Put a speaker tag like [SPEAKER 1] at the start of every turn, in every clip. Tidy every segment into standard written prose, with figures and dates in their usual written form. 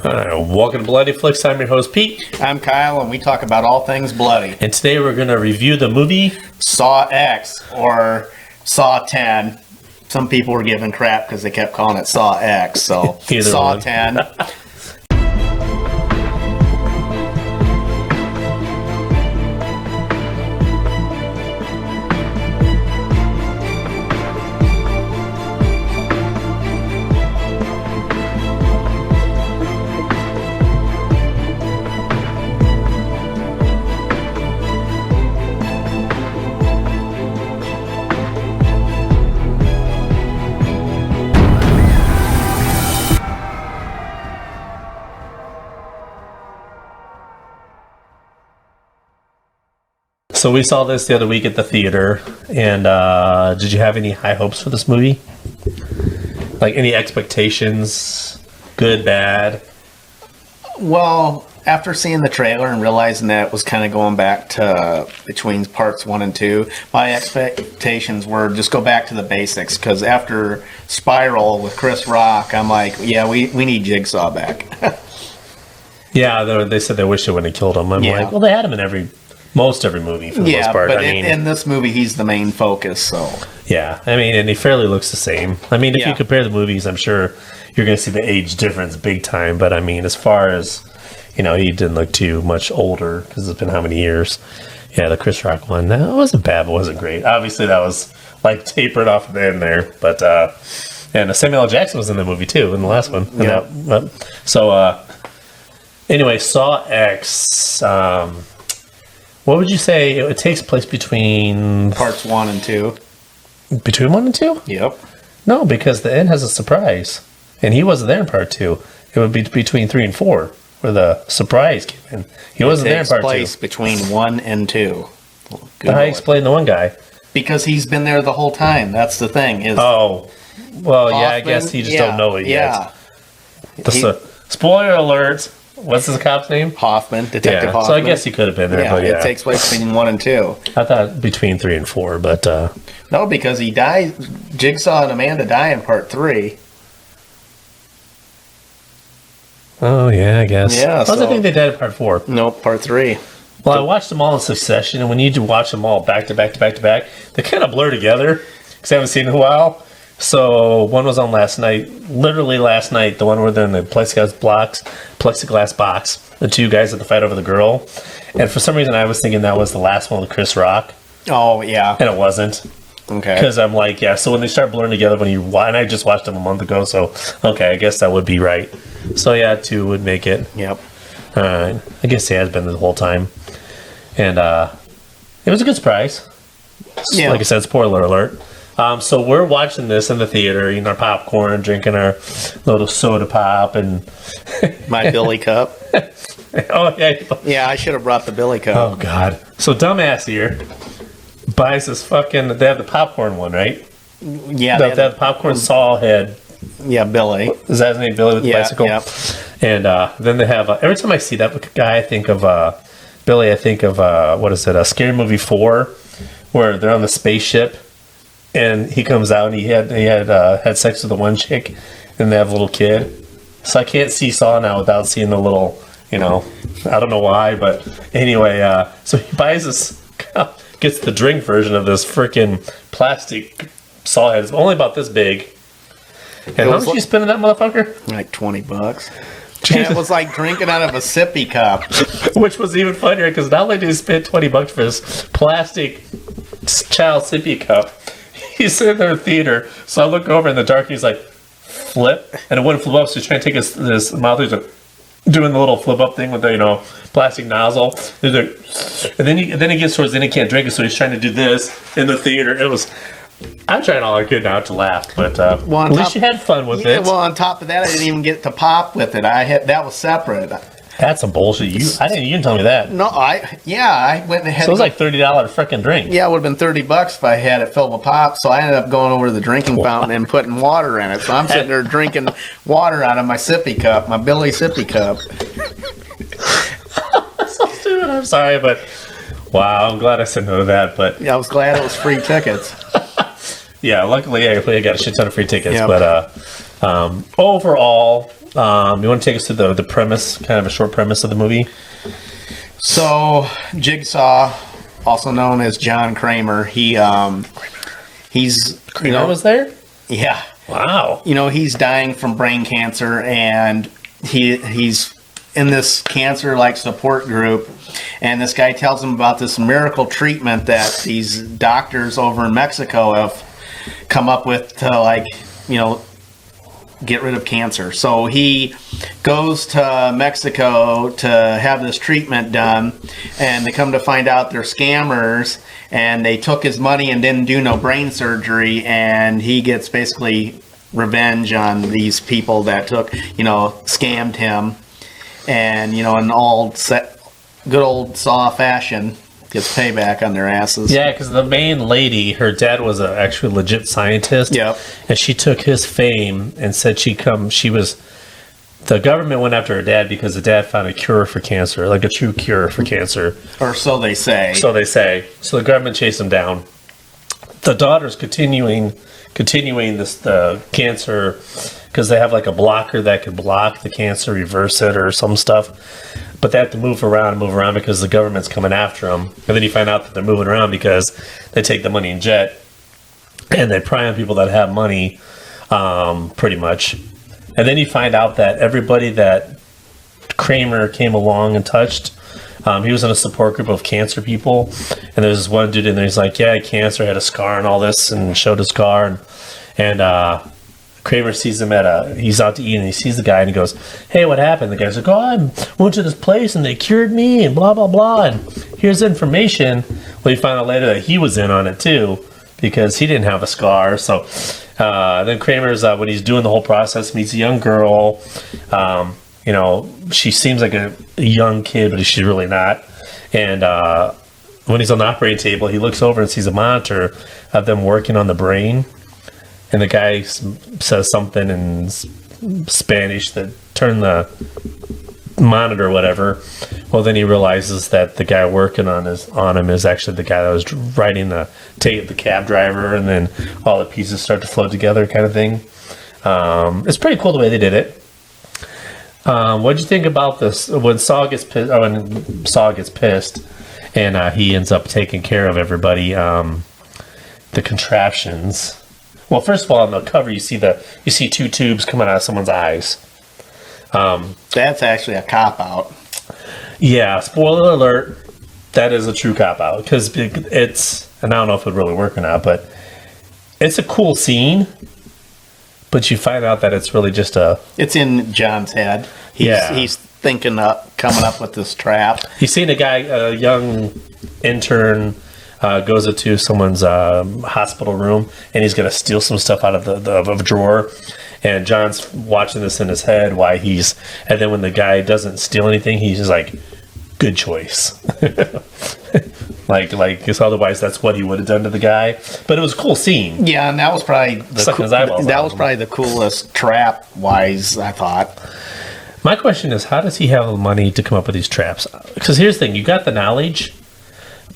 [SPEAKER 1] Welcome to Bloody Flicks. I'm your host, Pete.
[SPEAKER 2] I'm Kyle, and we talk about all things bloody.
[SPEAKER 1] And today we're going to review the movie
[SPEAKER 2] Saw X, or Saw 10. Some people were giving crap because they kept calling it Saw X, so Saw one. 10.
[SPEAKER 1] So we saw this the other week at the theater, and did you have any high hopes for this movie? Like any expectations? Good, bad?
[SPEAKER 2] Well, after seeing the trailer and realizing that it was kind of going back to between parts 1 and 2, my expectations were just go back to the basics, because after Spiral with Chris Rock, I'm like, yeah, we need Jigsaw back.
[SPEAKER 1] Yeah, they said they wish they wouldn't have killed him. I'm like, well, they had him in most every movie for the most part.
[SPEAKER 2] But in this movie, he's the main focus, so...
[SPEAKER 1] Yeah, I mean, and he fairly looks the same. I mean, if you compare the movies, I'm sure you're going to see the age difference big time, but I mean, as far as, he didn't look too much older, because it's been how many years? Yeah, the Chris Rock one, that wasn't bad, but wasn't great. Obviously, that was, tapered off at the end there, but, and Samuel L. Jackson was in the movie, too, in the last one.
[SPEAKER 2] Yeah.
[SPEAKER 1] Anyway, Saw X, what would you say it takes place between...
[SPEAKER 2] Parts 1 and 2.
[SPEAKER 1] Between 1 and 2?
[SPEAKER 2] Yep.
[SPEAKER 1] No, because the end has a surprise. And he wasn't there in part 2. It would be between 3 and 4, where the surprise came in. He wasn't there in part 2. It takes place
[SPEAKER 2] between 1 and 2.
[SPEAKER 1] How do I explain the one guy?
[SPEAKER 2] Because he's been there the whole time. That's the thing.
[SPEAKER 1] Well, Hoffman, I guess he just don't know it yet. Spoiler alert. What's his cop's name?
[SPEAKER 2] Detective Hoffman.
[SPEAKER 1] So I guess he could have been there. But
[SPEAKER 2] it takes place between 1 and 2.
[SPEAKER 1] I thought between 3 and 4, but...
[SPEAKER 2] No, because he dies. Jigsaw and Amanda die in part 3.
[SPEAKER 1] Oh, yeah, I guess.
[SPEAKER 2] Yeah,
[SPEAKER 1] I think they died in part 4.
[SPEAKER 2] Nope, part 3.
[SPEAKER 1] Well, I watched them all in succession, and when you watch them all back to back to back to back, they kind of blur together, because I haven't seen it in a while. So one was on last night, literally last night, the one where they're in the plexiglass box, the two guys at the fight over the girl. And for some reason, I was thinking that was the last one with Chris Rock.
[SPEAKER 2] Oh, yeah.
[SPEAKER 1] And it wasn't.
[SPEAKER 2] Okay.
[SPEAKER 1] Because I'm like, so when they start blurring together, and I just watched them a month ago, so, okay, I guess that would be right. So, 2 would make it.
[SPEAKER 2] Yep.
[SPEAKER 1] I guess he has been the whole time. And it was a good surprise.
[SPEAKER 2] Yeah.
[SPEAKER 1] Like I said, spoiler alert. So we're watching this in the theater, eating our popcorn, drinking our little soda pop, and...
[SPEAKER 2] My Billy Cup.
[SPEAKER 1] Oh, yeah.
[SPEAKER 2] Yeah, I should have brought the Billy Cup.
[SPEAKER 1] Oh, God. So dumbass here buys this fucking... They have the popcorn one, right?
[SPEAKER 2] Yeah.
[SPEAKER 1] They have the popcorn saw head.
[SPEAKER 2] Yeah, Billy.
[SPEAKER 1] Is that his name, Billy, with the bicycle?
[SPEAKER 2] Yeah.
[SPEAKER 1] And then they have... every time I see that guy, I think of... Billy, I think of... what is it? A Scary Movie 4, where they're on the spaceship. And he comes out and he had sex with the one chick, and they have a little kid. So I can't see Saw now without seeing the little, I don't know why, but anyway, so he buys this, gets the drink version of this freaking plastic Saw head. It's only about this big. And how much you spending that motherfucker?
[SPEAKER 2] Like $20. And it was like drinking out of a sippy cup.
[SPEAKER 1] Which was even funnier, because not only did he spend $20 for this plastic child sippy cup, he's sitting there in the theater, so I look over in the dark, and he's like, flip, and it wouldn't flip up, so he's trying to take his mouth, he's like, doing the little flip up thing with the, plastic nozzle, and then he gets towards the end, he can't drink it, so he's trying to do this in the theater. I'm trying all I could not to laugh, but at least you had fun with it.
[SPEAKER 2] Well, on top of that, I didn't even get to pop with it. That was separate.
[SPEAKER 1] That's some bullshit. You didn't tell me that.
[SPEAKER 2] No, I went ahead.
[SPEAKER 1] So it was like $30 freaking drink.
[SPEAKER 2] Yeah, it would have been $30 if I had it filled with pop. So I ended up going over to the drinking fountain and putting water in it. So I'm sitting there drinking water out of my sippy cup, my Billy sippy cup.
[SPEAKER 1] So stupid. I'm sorry, but wow, I'm glad I said no to that. But
[SPEAKER 2] yeah, I was glad it was free tickets.
[SPEAKER 1] Yeah, luckily I got a shit ton of free tickets.
[SPEAKER 2] Yep.
[SPEAKER 1] But overall, You want to take us to the premise, kind of a short premise of the movie?
[SPEAKER 2] So Jigsaw, also known as John Kramer, he's
[SPEAKER 1] Kramer was there?
[SPEAKER 2] yeah,
[SPEAKER 1] Wow.
[SPEAKER 2] he's dying from brain cancer, and he's in this cancer like support group, and this guy tells him about this miracle treatment that these doctors over in Mexico have come up with to get rid of cancer. So he goes to Mexico to have this treatment done, and they come to find out they're scammers, and they took his money and didn't do no brain surgery, and he gets basically revenge on these people that scammed him, and in all good old Saw fashion, gets payback on their asses.
[SPEAKER 1] Yeah, because the main lady, her dad was a actually legit scientist.
[SPEAKER 2] Yep.
[SPEAKER 1] And she took his fame and said the government went after her dad because the dad found a cure for cancer, like a true cure for cancer.
[SPEAKER 2] Or so they say.
[SPEAKER 1] So they say. So the government chased him down. The daughter's continuing the cancer because they have like a blocker that could block the cancer, reverse it, or some stuff. But they have to move around because the government's coming after them. And then you find out that they're moving around because they take the money in jet and they pry on people that have money, pretty much. And then you find out that everybody that Kramer came along and touched, he was in a support group of cancer people. And there's this one dude in there, he's like, yeah, I had cancer, I had a scar and all this, and showed his scar. And Kramer sees him he's out to eat, and he sees the guy and he goes, hey, what happened? The guy's like, oh, I went to this place and they cured me and blah, blah, blah. And here's information. Well, you find out later that he was in on it too because he didn't have a scar. So then Kramer's, when he's doing the whole process, meets a young girl. She seems like a young kid, but she's really not. And when he's on the operating table, he looks over and sees a monitor of them working on the brain. And the guy says something in Spanish that turned the monitor or whatever. Well, then he realizes that the guy working on him is actually the guy that was riding the cab driver, and then all the pieces start to float together, kind of thing. It's pretty cool the way they did it. What did you think about this when Saw gets pissed, and he ends up taking care of everybody? The contraptions. Well, first of all, on the cover, you see two tubes coming out of someone's eyes.
[SPEAKER 2] That's actually a cop-out.
[SPEAKER 1] Yeah, spoiler alert, that is a true cop-out. Because and I don't know if it would really work or not, but it's a cool scene. But you find out that it's really just
[SPEAKER 2] It's in John's head. He's thinking coming up with this trap.
[SPEAKER 1] You've seen a young intern goes into someone's hospital room, and he's going to steal some stuff out of of a drawer. And John's watching this in his head and then when the guy doesn't steal anything, he's just like, good choice. Because otherwise that's what he would have done to the guy. But it was a cool scene.
[SPEAKER 2] Yeah, and that was probably the coolest trap-wise, I thought.
[SPEAKER 1] My question is, how does he have the money to come up with these traps? Because here's the thing, you got the knowledge,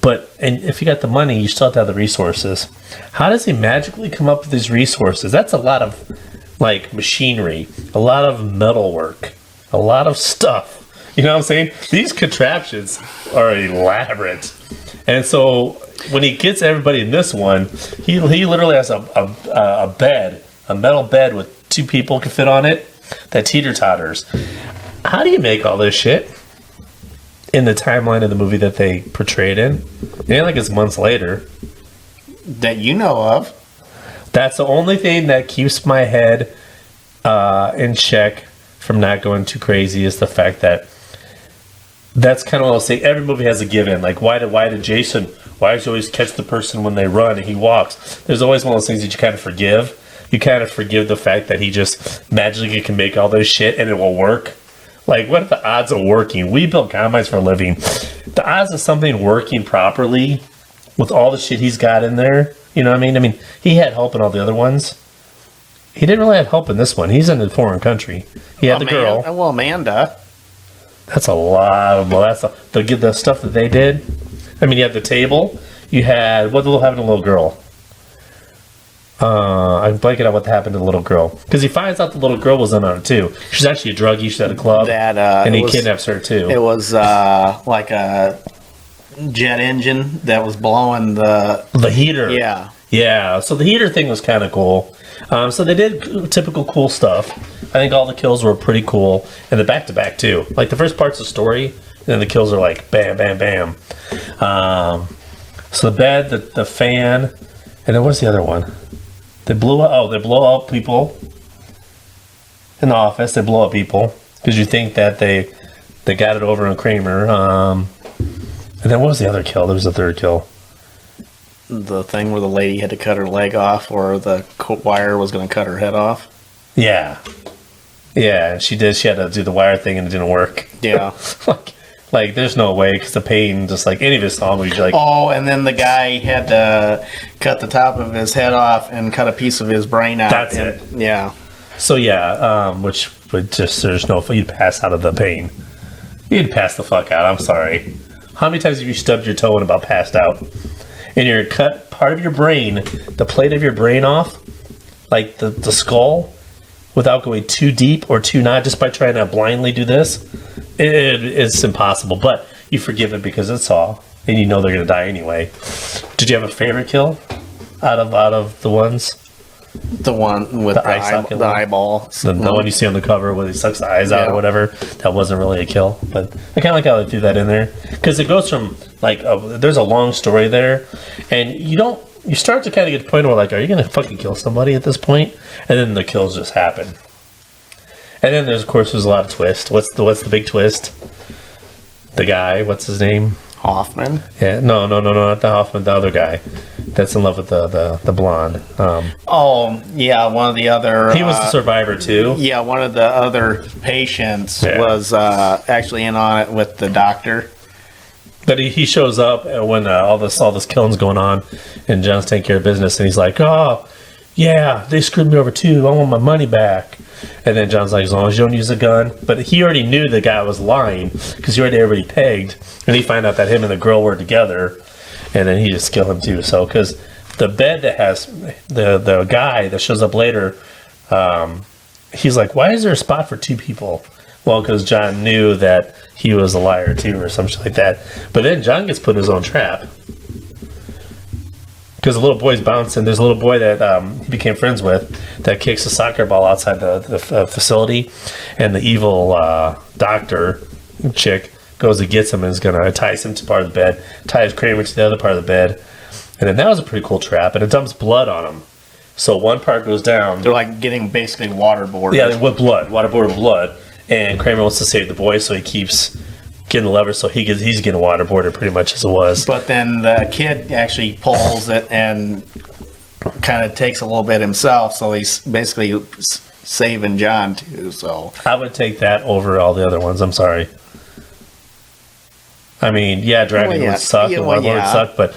[SPEAKER 1] and if you got the money, you still have to have the resources. How does he magically come up with these resources? That's a lot of machinery, a lot of metal work, a lot of stuff. You know what I'm saying? These contraptions are elaborate. And so when he gets everybody in this one, he literally has a bed, a metal bed with two people can fit on it that teeter-totters. How do you make all this shit in the timeline of the movie that they portrayed in? It ain't like it's months later.
[SPEAKER 2] That you know of.
[SPEAKER 1] That's the only thing that keeps my head in check from not going too crazy is the fact that that's kind of what I'll say. Every movie has a given. Like, why does he always catch the person when they run and he walks? There's always one of those things that you kind of forgive. You kind of forgive the fact that he just magically can make all this shit and it will work. Like, what are the odds of working? We build combines for a living. The odds of something working properly with all the shit he's got in there, you know what I mean? I mean, he had help in all the other ones. He didn't really have help in this one. He's in a foreign country. He had the girl.
[SPEAKER 2] Well, Amanda.
[SPEAKER 1] That's a lot of... Well, that's the stuff that they did. I mean, you had the table. You had... What having a little girl? I'm blanking out what happened to the little girl because he finds out the little girl was in on it too. She's actually a druggie. She's at a club, and he kidnaps her too.
[SPEAKER 2] It was like a jet engine that was blowing the
[SPEAKER 1] heater.
[SPEAKER 2] Yeah.
[SPEAKER 1] So the heater thing was kind of cool. So they did typical cool stuff. I think all the kills were pretty cool, and the back to back too. Like the first part's the story, and then the kills are like bam, bam, bam. So the bed, the fan, and then what's the other one? They blow out people in the office. They blow up people because you think that they got it over on Kramer. And then what was the other kill? There was a third kill.
[SPEAKER 2] The thing where the lady had to cut her leg off, or the wire was going to cut her head off.
[SPEAKER 1] Yeah, she did. She had to do the wire thing, and it didn't work.
[SPEAKER 2] Yeah.
[SPEAKER 1] like there's no way because the pain, just like any of his songs, you're like,
[SPEAKER 2] oh, and then the guy had to cut the top of his head off and cut a piece of his brain out.
[SPEAKER 1] That's it.
[SPEAKER 2] Yeah.
[SPEAKER 1] So yeah, which would just there's no you'd pass out of the pain. You'd pass the fuck out. I'm sorry. How many times have you stubbed your toe and about passed out? And you're cut part of your brain, the plate of your brain off, like the skull, without going too deep or too not, just by trying to blindly do this. It's impossible, but you forgive it because it's Saw, and you know they're gonna die anyway. Did you have a favorite kill out of the ones?
[SPEAKER 2] The one with the eyeball.
[SPEAKER 1] The one you see on the cover where he sucks the eyes out or whatever. That wasn't really a kill, but I kind of like how they threw that in there because it goes from like there's a long story there, and you start to kind of get to the point where like, are you gonna fucking kill somebody at this point? And then the kills just happen. And then there's a lot of twist. What's the big twist? The guy, what's his name?
[SPEAKER 2] Hoffman?
[SPEAKER 1] Yeah, no, not the Hoffman, the other guy that's in love with the blonde.
[SPEAKER 2] Oh, yeah, one of the other...
[SPEAKER 1] He was the survivor, too.
[SPEAKER 2] Yeah, one of the other patients was actually in on it with the doctor.
[SPEAKER 1] But he shows up when all this killing's going on, and John's taking care of business, and he's like, oh, yeah, they screwed me over, too. I want my money back. And then John's like, as long as you don't use a gun. But he already knew the guy was lying because he already pegged. And he found out that him and the girl were together. And then he just killed him too. So, because the bed that has the guy that shows up later, he's like, why is there a spot for two people? Well, because John knew that he was a liar too or something like that. But then John gets put in his own trap. Because the little boy's bouncing. There's a little boy that he became friends with that kicks a soccer ball outside the facility, and the evil doctor chick goes and gets him and is going to entice him to part of the bed, ties Kramer to the other part of the bed, and then that was a pretty cool trap, and it dumps blood on him. So one part goes down.
[SPEAKER 2] They're like getting basically waterboarded.
[SPEAKER 1] Yeah, with blood, waterboarded blood, and Kramer wants to save the boy, so he keeps getting the lever, so he's getting waterboarded pretty much as it was.
[SPEAKER 2] But then the kid actually pulls it and kind of takes a little bit himself, so he's basically saving John too. So
[SPEAKER 1] I would take that over all the other ones. I'm sorry. I mean, yeah, driving would suck and waterboarding would suck, but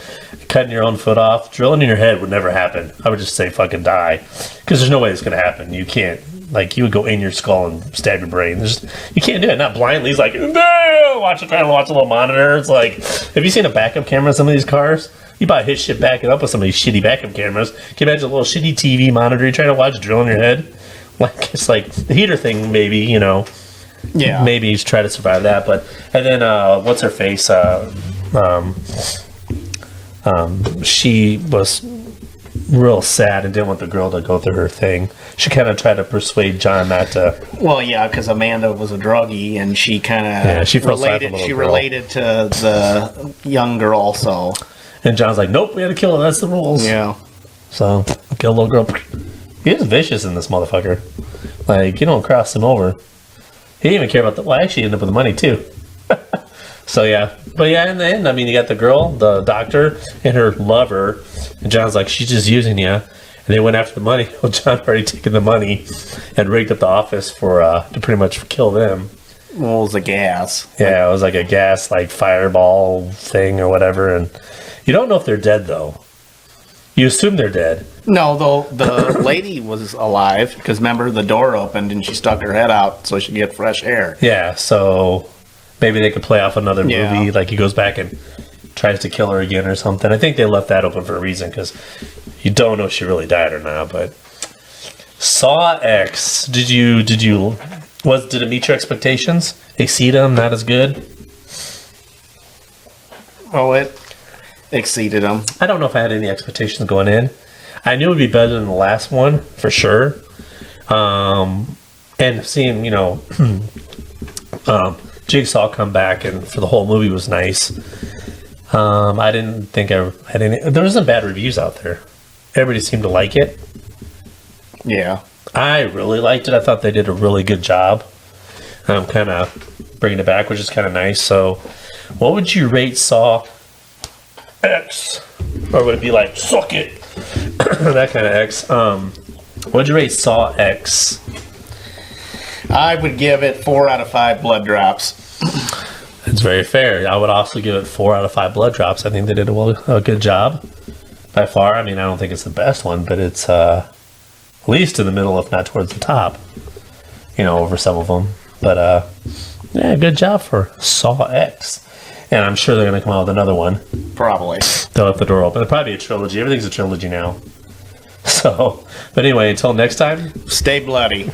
[SPEAKER 1] cutting your own foot off, drilling in your head would never happen. I would just say fucking die, because there's no way it's going to happen. You can't. Like, you would go in your skull and stab your brain. You can't do it. Not blindly. He's like, no! Trying to watch a little monitor. It's like, have you seen a backup camera on some of these cars? You buy his shit, back it up with some of these shitty backup cameras. Can you imagine a little shitty TV monitor you're trying to watch drill in your head? Like, it's like the heater thing, maybe, Yeah. Maybe he's trying to survive that. But, and then, what's her face? She was real sad and didn't want the girl to go through her thing. She kind of tried to persuade John not to.
[SPEAKER 2] Well, yeah, because Amanda was a druggie, and she kind of related to the young girl. So,
[SPEAKER 1] and John's like, "Nope, we had to kill her. That's the rules."
[SPEAKER 2] Yeah.
[SPEAKER 1] So kill a little girl. He is vicious in this motherfucker. Like, you don't cross him over. He didn't even care about the. Well, actually, he ended up with the money too. So yeah, but yeah, in the end, I mean, you got the girl, the doctor, and her lover, and John's like, she's just using you, and they went after the money. Well, John already taken the money and rigged up the office for to pretty much kill them.
[SPEAKER 2] Well, it was a gas.
[SPEAKER 1] Yeah, it was like a gas, like fireball thing or whatever, and you don't know if they're dead though. You assume they're dead.
[SPEAKER 2] No, though the lady was alive because remember the door opened and she stuck her head out so she could get fresh air.
[SPEAKER 1] Yeah, so. Maybe they could play off another movie, like he goes back and tries to kill her again or something. I think they left that open for a reason because you don't know if she really died or not. But Saw X, did it meet your expectations? Exceed them? Not as good?
[SPEAKER 2] Oh, it exceeded them.
[SPEAKER 1] I don't know if I had any expectations going in. I knew it would be better than the last one for sure. And seeing Jigsaw come back and for the whole movie was nice. I didn't think I had any. There wasn't bad reviews out there. Everybody seemed to like it.
[SPEAKER 2] Yeah.
[SPEAKER 1] I really liked it. I thought they did a really good job. Kind of bringing it back, which is kind of nice. So, what would you rate Saw X? Or would it be like, suck it? That kind of X. What would you rate Saw X?
[SPEAKER 2] I would give it 4 out of 5 blood drops.
[SPEAKER 1] It's very fair. I would also give it 4 out of 5 blood drops. I think they did a good job by far. I mean, I don't think it's the best one, but it's at least in the middle, if not towards the top. Over some of them. But yeah, good job for Saw X. And I'm sure they're going to come out with another one.
[SPEAKER 2] Probably.
[SPEAKER 1] They'll have the door open. It'll probably be a trilogy. Everything's a trilogy now. So, but anyway, until next time,
[SPEAKER 2] Stay bloody.